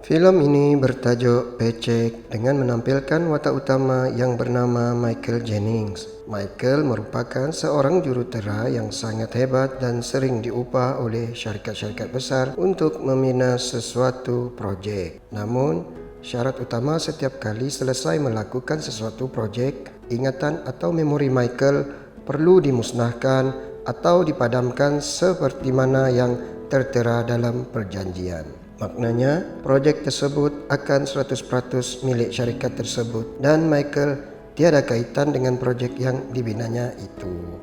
Film ini bertajuk Paycheck dengan menampilkan watak utama yang bernama Michael Jennings. Michael merupakan seorang jurutera yang sangat hebat dan sering diupah oleh syarikat-syarikat besar untuk membina sesuatu projek. Namun, syarat utama setiap kali selesai melakukan sesuatu projek, ingatan atau memori Michael perlu dimusnahkan atau dipadamkan seperti mana yang tertera dalam perjanjian. Maknanya, projek tersebut akan 100% milik syarikat tersebut dan Michael tiada kaitan dengan projek yang dibinanya itu.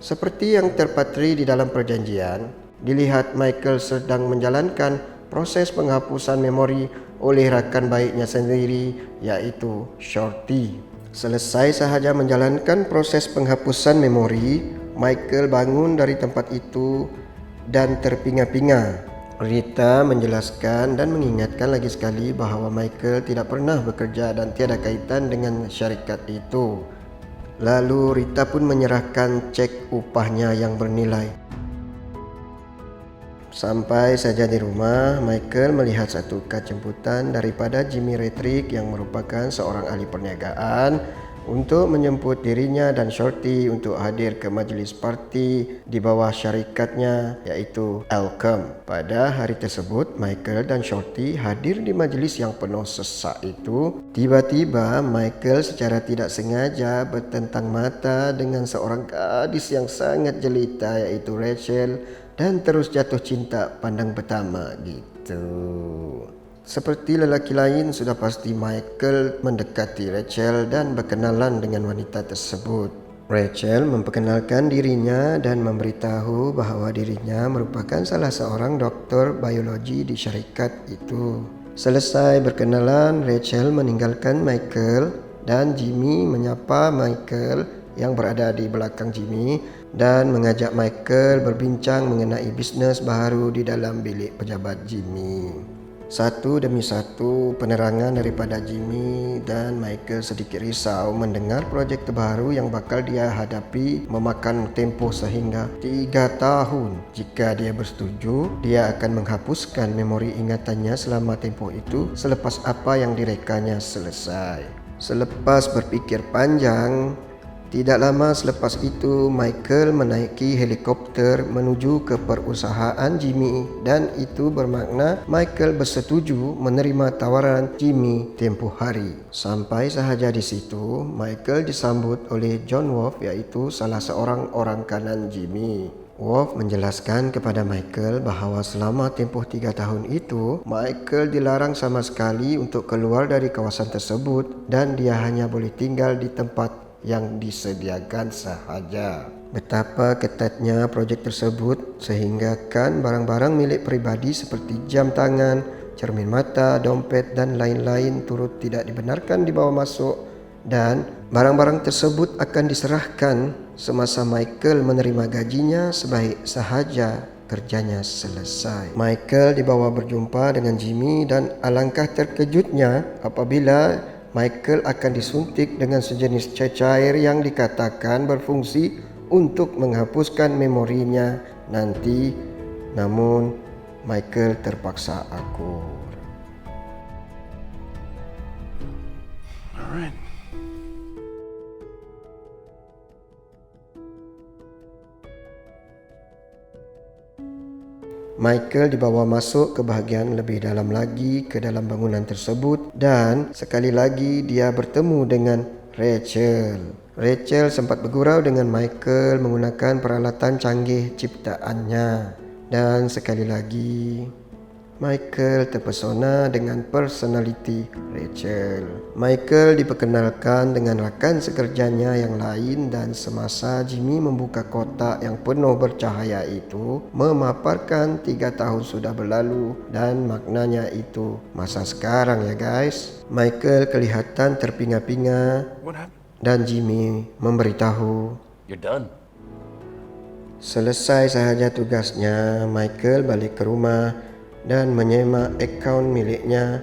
Seperti yang terpatri di dalam perjanjian, dilihat Michael sedang menjalankan proses penghapusan memori oleh rakan baiknya sendiri, yaitu Shorty. Selesai sahaja menjalankan proses penghapusan memori, Michael bangun dari tempat itu dan terpinga-pinga. Rita menjelaskan dan mengingatkan lagi sekali bahawa Michael tidak pernah bekerja dan tiada kaitan dengan syarikat itu. Lalu Rita pun menyerahkan cek upahnya yang bernilai. Sampai saja di rumah, Michael melihat satu kad jemputan daripada Jimmy Rettrick yang merupakan seorang ahli perniagaan untuk menjemput dirinya dan Shorty untuk hadir ke majlis parti di bawah syarikatnya, iaitu Alchem. Pada hari tersebut, Michael dan Shorty hadir di majlis yang penuh sesak itu. Tiba-tiba Michael secara tidak sengaja bertentang mata dengan seorang gadis yang sangat jelita, iaitu Rachel, dan terus jatuh cinta pandang pertama gitu. Seperti lelaki lain, sudah pasti Michael mendekati Rachel dan berkenalan dengan wanita tersebut. Rachel memperkenalkan dirinya dan memberitahu bahawa dirinya merupakan salah seorang doktor biologi di syarikat itu. Selesai berkenalan, Rachel meninggalkan Michael dan Jimmy menyapa Michael yang berada di belakang Jimmy dan mengajak Michael berbincang mengenai bisnes baru di dalam bilik pejabat Jimmy. Satu demi satu penerangan daripada Jimmy dan Michael sedikit risau mendengar projek terbaru yang bakal dia hadapi memakan tempoh sehingga 3 tahun. Jika dia bersetuju, dia akan menghapuskan memori ingatannya selama tempoh itu selepas apa yang direkanya selesai. Selepas berfikir panjang, tidak lama selepas itu, Michael menaiki helikopter menuju ke perusahaan Jimmy dan itu bermakna Michael bersetuju menerima tawaran Jimmy tempoh hari. Sampai sahaja di situ, Michael disambut oleh John Wolf, iaitu salah seorang orang kanan Jimmy. Wolf menjelaskan kepada Michael bahawa selama tempoh 3 tahun itu, Michael dilarang sama sekali untuk keluar dari kawasan tersebut dan dia hanya boleh tinggal di tempat yang disediakan sahaja. Betapa ketatnya projek tersebut sehingga kan barang-barang milik peribadi seperti jam tangan, cermin mata, dompet dan lain-lain turut tidak dibenarkan dibawa masuk dan barang-barang tersebut akan diserahkan semasa Michael menerima gajinya sebaik sahaja kerjanya selesai. Michael dibawa berjumpa dengan Jimmy dan alangkah terkejutnya apabila Michael akan disuntik dengan sejenis cecair yang dikatakan berfungsi untuk menghapuskan memorinya nanti. Namun, Michael terpaksa akur. Alright. Michael dibawa masuk ke bahagian lebih dalam lagi ke dalam bangunan tersebut dan sekali lagi dia bertemu dengan Rachel. Rachel sempat bergurau dengan Michael menggunakan peralatan canggih ciptaannya dan sekali lagi Michael terpesona dengan personaliti Rachel. Michael diperkenalkan dengan rakan sekerjanya yang lain dan semasa Jimmy membuka kotak yang penuh bercahaya itu memaparkan 3 tahun sudah berlalu dan maknanya itu masa sekarang ya guys. Michael kelihatan terpinga-pinga dan Jimmy memberitahu, You're done. selesai sahaja tugasnya, Michael balik ke rumah dan menyemak akaun miliknya.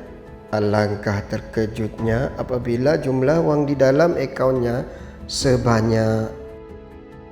Alangkah terkejutnya apabila jumlah wang di dalam akaunnya sebanyak.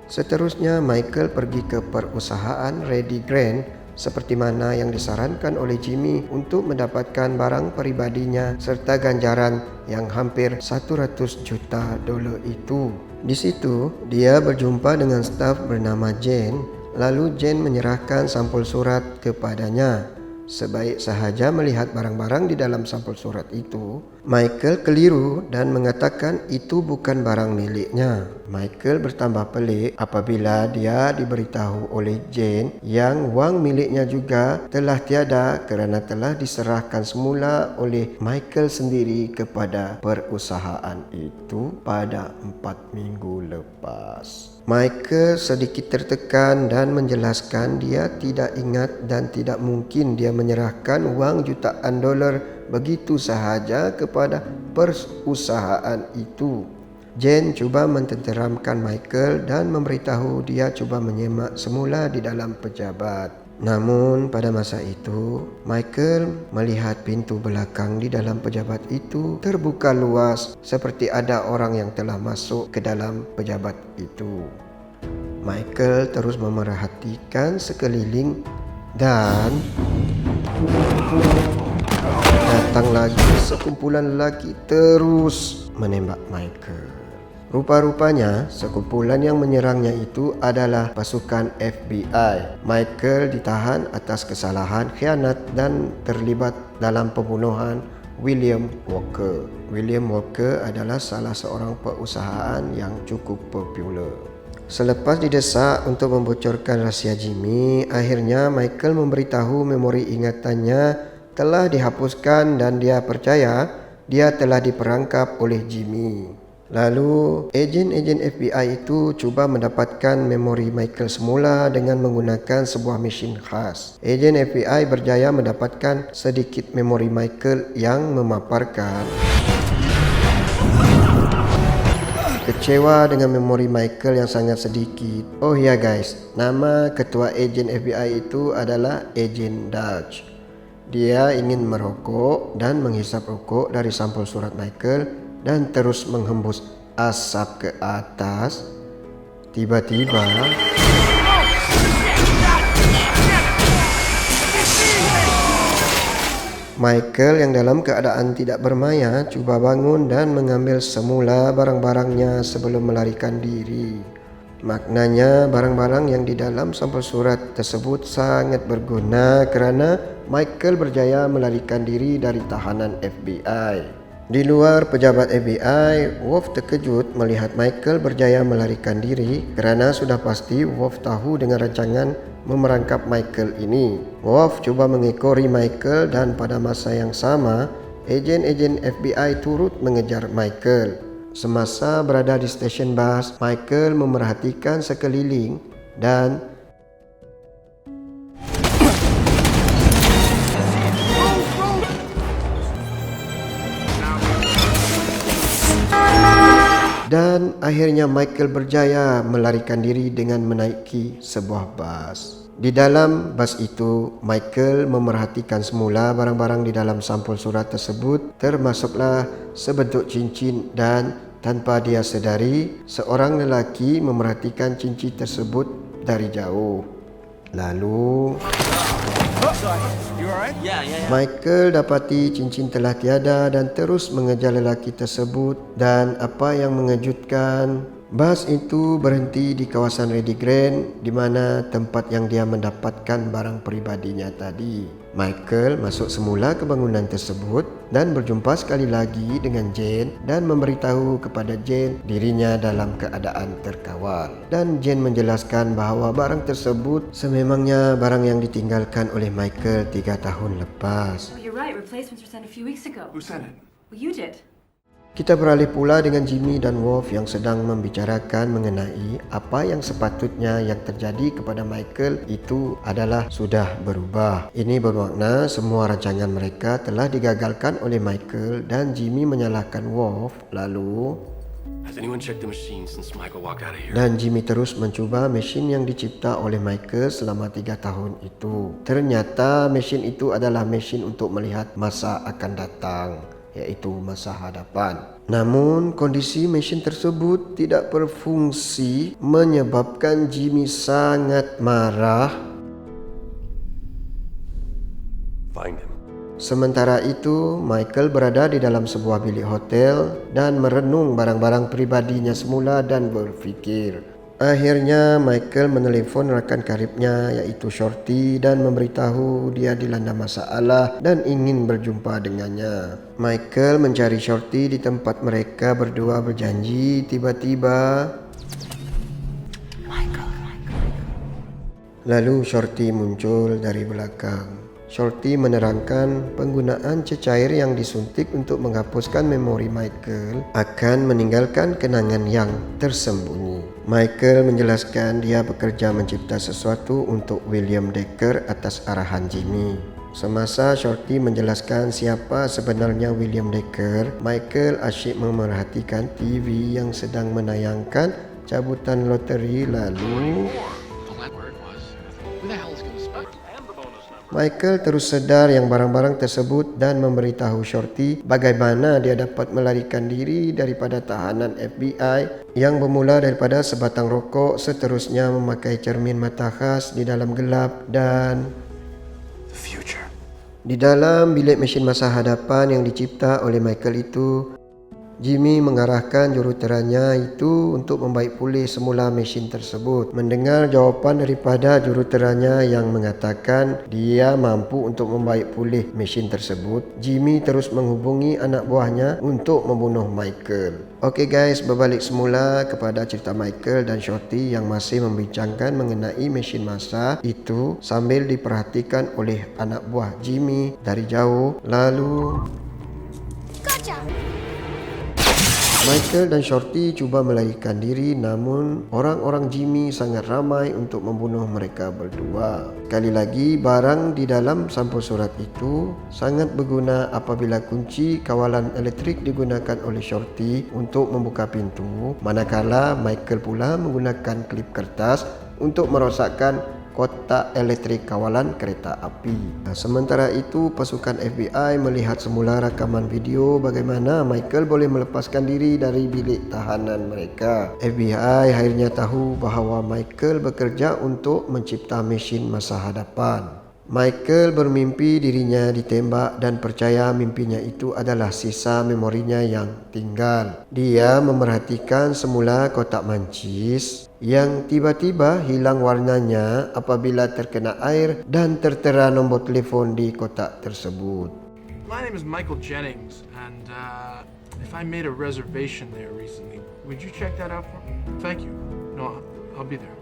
Seterusnya Michael pergi ke perusahaan Ready Grant seperti mana yang disarankan oleh Jimmy untuk mendapatkan barang peribadinya serta ganjaran yang hampir 100 juta dolar itu. Di situ, dia berjumpa dengan staf bernama Jane, lalu Jane menyerahkan sampul surat kepadanya. Sebaik sahaja melihat barang-barang di dalam sampul surat itu, Michael keliru dan mengatakan itu bukan barang miliknya. Michael bertambah pelik apabila dia diberitahu oleh Jane yang wang miliknya juga telah tiada kerana telah diserahkan semula oleh Michael sendiri kepada perusahaan itu pada 4 minggu lepas. Michael sedikit tertekan dan menjelaskan dia tidak ingat dan tidak mungkin dia menyerahkan wang jutaan dolar begitu sahaja kepada perusahaan itu. Jane cuba mententeramkan Michael dan memberitahu dia cuba menyemak semula di dalam pejabat. Namun pada masa itu, Michael melihat pintu belakang di dalam pejabat itu terbuka luas seperti ada orang yang telah masuk ke dalam pejabat itu. Michael terus memerhatikan sekeliling dan datang lagi sekumpulan lelaki terus menembak Michael. Rupa-rupanya sekumpulan yang menyerangnya itu adalah pasukan FBI. Michael ditahan atas kesalahan khianat dan terlibat dalam pembunuhan William Walker. William Walker adalah salah seorang perusahaan yang cukup popular. Selepas didesak untuk membocorkan rahsia Jimmy, akhirnya Michael memberitahu memori ingatannya telah dihapuskan dan dia percaya dia telah diperangkap oleh Jimmy. Lalu, ejen-ejen FBI itu cuba mendapatkan memori Michael semula dengan menggunakan sebuah mesin khas. Ejen FBI berjaya mendapatkan sedikit memori Michael yang memaparkan. Kecewa dengan memori Michael yang sangat sedikit. Oh ya guys, nama ketua ejen FBI itu adalah Ejen Dutch. Dia ingin merokok dan menghisap rokok dari sampul surat Michael dan terus menghembus asap ke atas. Tiba-tiba Michael yang dalam keadaan tidak bermaya cuba bangun dan mengambil semula barang-barangnya sebelum melarikan diri. Maknanya barang-barang yang di dalam sampul surat tersebut sangat berguna kerana Michael berjaya melarikan diri dari tahanan FBI. Di luar pejabat FBI, Wolf terkejut melihat Michael berjaya melarikan diri kerana sudah pasti Wolf tahu dengan rancangan memerangkap Michael ini. Wolf cuba mengekori Michael dan pada masa yang sama, ejen-ejen FBI turut mengejar Michael. Semasa berada di stesen bas, Michael memerhatikan sekeliling dan akhirnya Michael berjaya melarikan diri dengan menaiki sebuah bas. Di dalam bas itu, Michael memerhatikan semula barang-barang di dalam sampul surat tersebut, termasuklah sebentuk cincin dan tanpa dia sedari, seorang lelaki memerhatikan cincin tersebut dari jauh. Lalu Michael dapati cincin telah tiada dan terus mengejar lelaki tersebut, dan apa yang mengejutkan, bas itu berhenti di kawasan Reedy Grant di mana tempat yang dia mendapatkan barang peribadinya tadi. Michael masuk semula ke bangunan tersebut dan berjumpa sekali lagi dengan Jane dan memberitahu kepada Jane dirinya dalam keadaan terkawal. Dan Jane menjelaskan bahawa barang tersebut sememangnya barang yang ditinggalkan oleh Michael 3 tahun lepas. Oh, you're right. Replacements were sent a few weeks ago. Who sent it? Well, you did. Kita beralih pula dengan Jimmy dan Wolf yang sedang membicarakan mengenai apa yang sepatutnya yang terjadi kepada Michael itu adalah sudah berubah. Ini bermakna semua rancangan mereka telah digagalkan oleh Michael dan Jimmy menyalahkan Wolf. Lalu Has anyone checked the machine since Michael walked out of here? dan Jimmy terus mencuba mesin yang dicipta oleh Michael selama 3 tahun itu. Ternyata mesin itu adalah mesin untuk melihat masa akan datang, iaitu masa hadapan. Namun kondisi mesin tersebut tidak berfungsi menyebabkan Jimmy sangat marah find him. Sementara itu, Michael berada di dalam sebuah bilik hotel dan merenung barang-barang pribadinya semula dan berfikir. Akhirnya, Michael menelepon rakan karibnya yaitu Shorty dan memberitahu dia dilanda masalah dan ingin berjumpa dengannya. Michael mencari Shorty di tempat mereka berdua berjanji. Tiba-tiba, lalu Shorty muncul dari belakang. Shorty menerangkan penggunaan cecair yang disuntik untuk menghapuskan memori Michael akan meninggalkan kenangan yang tersembunyi. Michael menjelaskan dia bekerja mencipta sesuatu untuk William Decker atas arahan Jimmy. Semasa Shorty menjelaskan siapa sebenarnya William Decker, Michael asyik memerhatikan TV yang sedang menayangkan cabutan loteri lalu Michael terus sedar yang barang-barang tersebut dan memberitahu Shorty bagaimana dia dapat melarikan diri daripada tahanan FBI yang bermula daripada sebatang rokok, seterusnya memakai cermin mata khas di dalam gelap dan di dalam bilik mesin masa hadapan yang dicipta oleh Michael itu, Jimmy mengarahkan juruteranya itu untuk membaik pulih semula mesin tersebut. Mendengar jawapan daripada juruteranya yang mengatakan dia mampu untuk membaik pulih mesin tersebut, Jimmy terus menghubungi anak buahnya untuk membunuh Michael. Okey guys, berbalik semula kepada cerita Michael dan Shorty yang masih membincangkan mengenai mesin masa itu sambil diperhatikan oleh anak buah Jimmy dari jauh. Lalu Michael dan Shorty cuba melarikan diri, namun orang-orang Jimmy sangat ramai untuk membunuh mereka berdua. Sekali lagi, barang di dalam sampul surat itu sangat berguna apabila kunci kawalan elektrik digunakan oleh Shorty untuk membuka pintu, manakala Michael pula menggunakan klip kertas untuk merosakkan kotak elektrik kawalan kereta api. Sementara itu, pasukan FBI melihat semula rakaman video bagaimana Michael boleh melepaskan diri dari bilik tahanan mereka. FBI akhirnya tahu bahawa Michael bekerja untuk mencipta mesin masa hadapan. Michael bermimpi dirinya ditembak dan percaya mimpinya itu adalah sisa memorinya yang tinggal. Dia memerhatikan semula kotak mancis yang tiba-tiba hilang warnanya apabila terkena air dan tertera nombor telefon di kotak tersebut. My name is Michael Jennings, and if I made a reservation there recently, would you check that out for me? Thank you. No, I'll be there.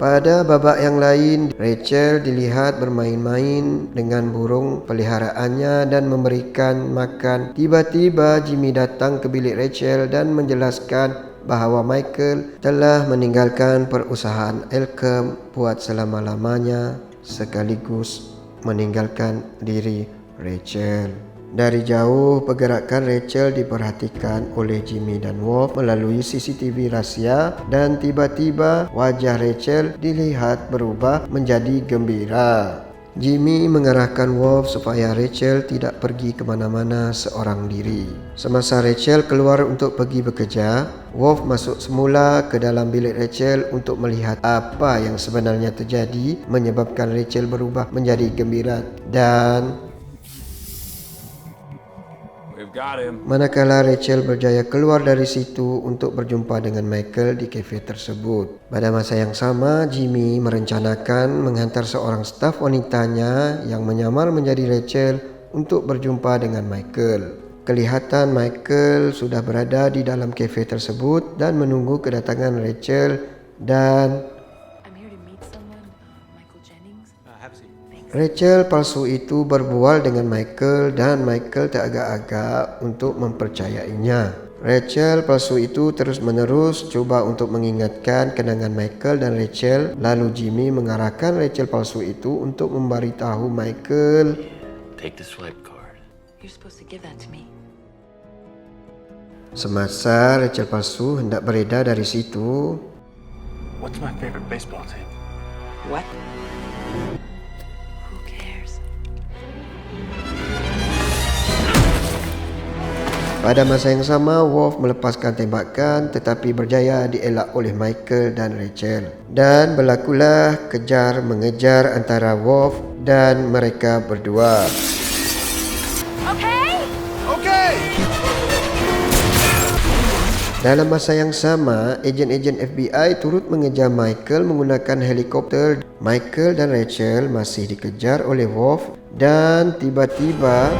Pada babak yang lain, Rachel dilihat bermain-main dengan burung peliharaannya dan memberikan makan. Tiba-tiba Jimmy datang ke bilik Rachel dan menjelaskan bahawa Michael telah meninggalkan perusahaan Elcom buat selama-lamanya sekaligus meninggalkan diri Rachel. Dari jauh, pergerakan Rachel diperhatikan oleh Jimmy dan Wolf melalui CCTV rahsia dan tiba-tiba wajah Rachel dilihat berubah menjadi gembira. Jimmy mengarahkan Wolf supaya Rachel tidak pergi ke mana-mana seorang diri. Semasa Rachel keluar untuk pergi bekerja, Wolf masuk semula ke dalam bilik Rachel untuk melihat apa yang sebenarnya terjadi menyebabkan Rachel berubah menjadi gembira dan manakala Rachel berjaya keluar dari situ untuk berjumpa dengan Michael di kafe tersebut. Pada masa yang sama, Jimmy merencanakan menghantar seorang staf wanitanya yang menyamar menjadi Rachel untuk berjumpa dengan Michael. Kelihatan Michael sudah berada di dalam kafe tersebut dan menunggu kedatangan Rachel dan Rachel palsu itu berbual dengan Michael dan Michael teragak-agak untuk mempercayainya. Rachel palsu itu terus-menerus cuba untuk mengingatkan kenangan Michael dan Rachel. Lalu Jimmy mengarahkan Rachel palsu itu untuk memberitahu Michael, Take the swipe card. You're supposed to give that to me. Semasa Rachel palsu hendak beredar dari situ, What's my favorite baseball team? What? Who cares? Pada masa yang sama, Worf melepaskan tembakan tetapi berjaya dielak oleh Michael dan Rachel. Dan berlakulah kejar mengejar antara Worf dan mereka berdua. Dalam masa yang sama, ejen-ejen FBI turut mengejar Michael menggunakan helikopter. Michael dan Rachel masih dikejar oleh Worf dan tiba-tiba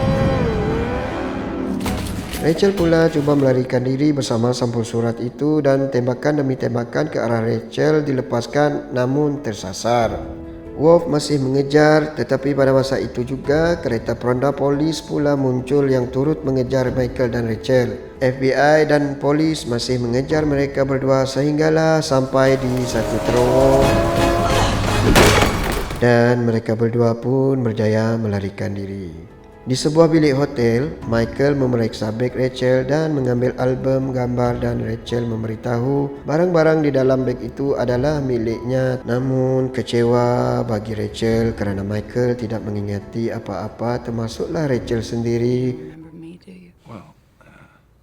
Rachel pula cuba melarikan diri bersama sampul surat itu dan tembakan demi tembakan ke arah Rachel dilepaskan namun tersasar. Worf masih mengejar tetapi pada masa itu juga kereta peronda polis pula muncul yang turut mengejar Michael dan Rachel. FBI dan polis masih mengejar mereka berdua sehinggalah sampai di satu terowong dan mereka berdua pun berjaya melarikan diri. Di sebuah bilik hotel, Michael memeriksa beg Rachel dan mengambil album gambar dan Rachel memberitahu barang-barang di dalam beg itu adalah miliknya. Namun kecewa bagi Rachel kerana Michael tidak mengingati apa-apa termasuklah Rachel sendiri. Remember me, do you?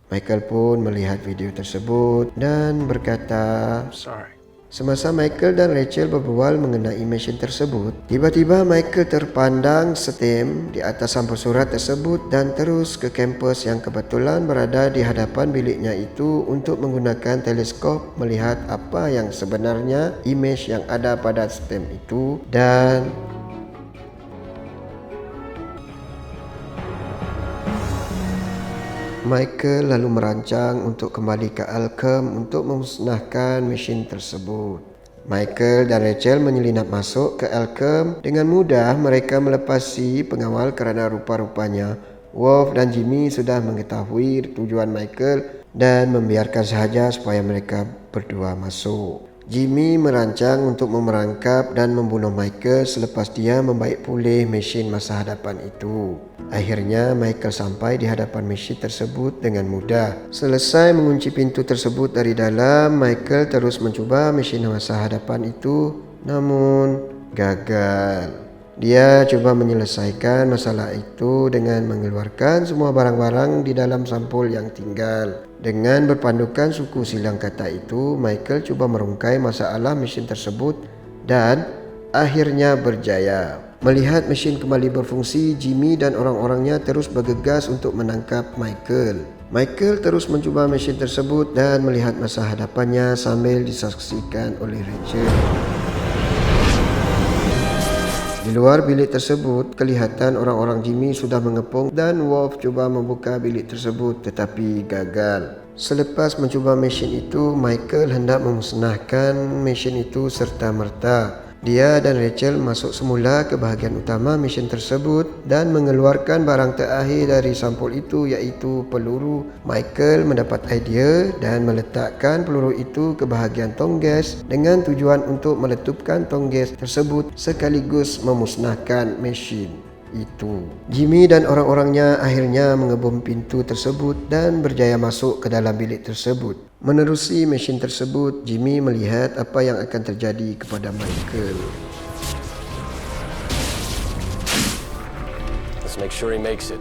Michael pun melihat video tersebut dan berkata, Sorry. semasa Michael dan Rachel berbual mengenai mesin tersebut, tiba-tiba Michael terpandang setem di atas sampul surat tersebut dan terus ke kampus yang kebetulan berada di hadapan biliknya itu untuk menggunakan teleskop melihat apa yang sebenarnya imej yang ada pada setem itu. Dan Michael lalu merancang untuk kembali ke Arkham untuk memusnahkan mesin tersebut. Michael dan Rachel menyelinap masuk ke Arkham. Dengan mudah mereka melepasi pengawal kerana rupa-rupanya Worf dan Jimmy sudah mengetahui tujuan Michael dan membiarkan sahaja supaya mereka berdua masuk. Jimmy merancang untuk memerangkap dan membunuh Michael selepas dia membaik pulih mesin masa hadapan itu. Akhirnya Michael sampai di hadapan mesin tersebut dengan mudah. Selesai mengunci pintu tersebut dari dalam, Michael terus mencuba mesin masa hadapan itu namun gagal. Dia cuba menyelesaikan masalah itu dengan mengeluarkan semua barang-barang di dalam sampul yang tinggal. Dengan berpandukan suku silang kata itu, Michael cuba merungkai masalah mesin tersebut dan akhirnya berjaya. Melihat mesin kembali berfungsi, Jimmy dan orang-orangnya terus bergegas untuk menangkap Michael. Michael terus mencuba mesin tersebut dan melihat masa hadapannya sambil disaksikan oleh Rachel. Di luar bilik tersebut, kelihatan orang-orang Jimmy sudah mengepung dan Worf cuba membuka bilik tersebut tetapi gagal. Selepas mencuba mesin itu, Michael hendak memusnahkan mesin itu serta-merta. Dia dan Rachel masuk semula ke bahagian utama mesin tersebut dan mengeluarkan barang terakhir dari sampul itu iaitu peluru. Michael mendapat idea dan meletakkan peluru itu ke bahagian tong gas dengan tujuan untuk meletupkan tong gas tersebut sekaligus memusnahkan mesin itu. Jimmy dan orang-orangnya akhirnya mengebom pintu tersebut dan berjaya masuk ke dalam bilik tersebut. Menerusi mesin tersebut, Jimmy melihat apa yang akan terjadi kepada Michael. Let's make sure he makes it.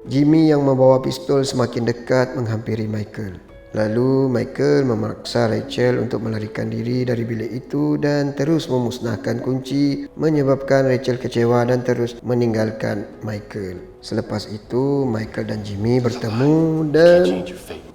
Jimmy yang membawa pistol semakin dekat menghampiri Michael. Lalu Michael memaksa Rachel untuk melarikan diri dari bilik itu dan terus memusnahkan kunci, menyebabkan Rachel kecewa dan terus meninggalkan Michael. Selepas itu, Michael dan Jimmy bertemu dan Change your fate.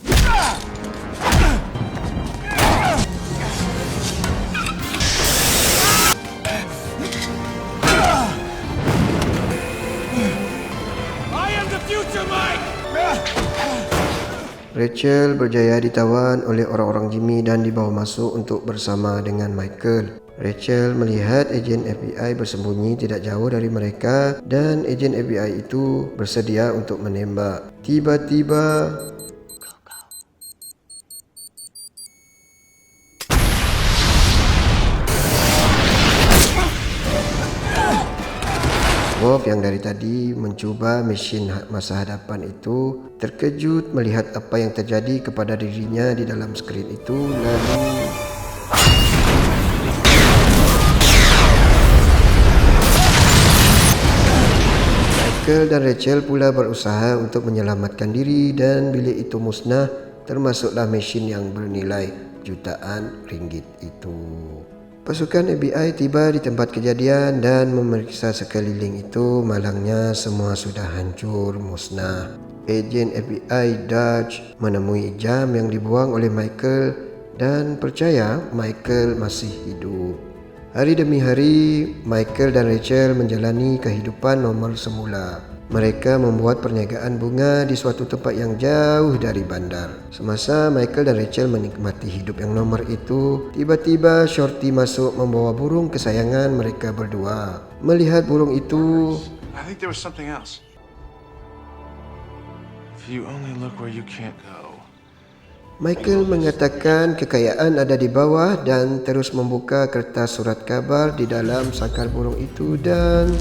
Rachel berjaya ditawan oleh orang-orang Jimmy dan dibawa masuk untuk bersama dengan Michael. Rachel melihat ejen FBI bersembunyi tidak jauh dari mereka dan ejen FBI itu bersedia untuk menembak. Tiba-tiba Worf yang dari tadi mencuba mesin masa hadapan itu terkejut melihat apa yang terjadi kepada dirinya di dalam skrin itu. Lalu Michael dan Rachel pula berusaha untuk menyelamatkan diri dan bilik itu musnah, termasuklah mesin yang bernilai jutaan ringgit itu. Pasukan FBI tiba di tempat kejadian dan memeriksa sekeliling itu. Malangnya semua sudah hancur musnah. Ejen FBI Dutch menemui jam yang dibuang oleh Michael dan percaya Michael masih hidup. Hari demi hari, Michael dan Rachel menjalani kehidupan normal semula. Mereka membuat perniagaan bunga di suatu tempat yang jauh dari bandar. Semasa Michael dan Rachel menikmati hidup yang normal itu, tiba-tiba Shorty masuk membawa burung kesayangan mereka berdua. Melihat burung itu, I think there was something else. If you only look where you can't go. Michael mengatakan kekayaan ada di bawah dan terus membuka kertas surat kabar di dalam sangkar burung itu dan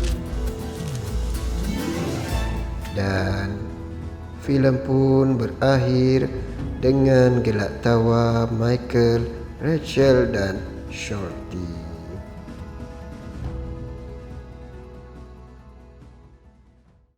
filem pun berakhir dengan gelak tawa Michael, Rachel dan Shorty.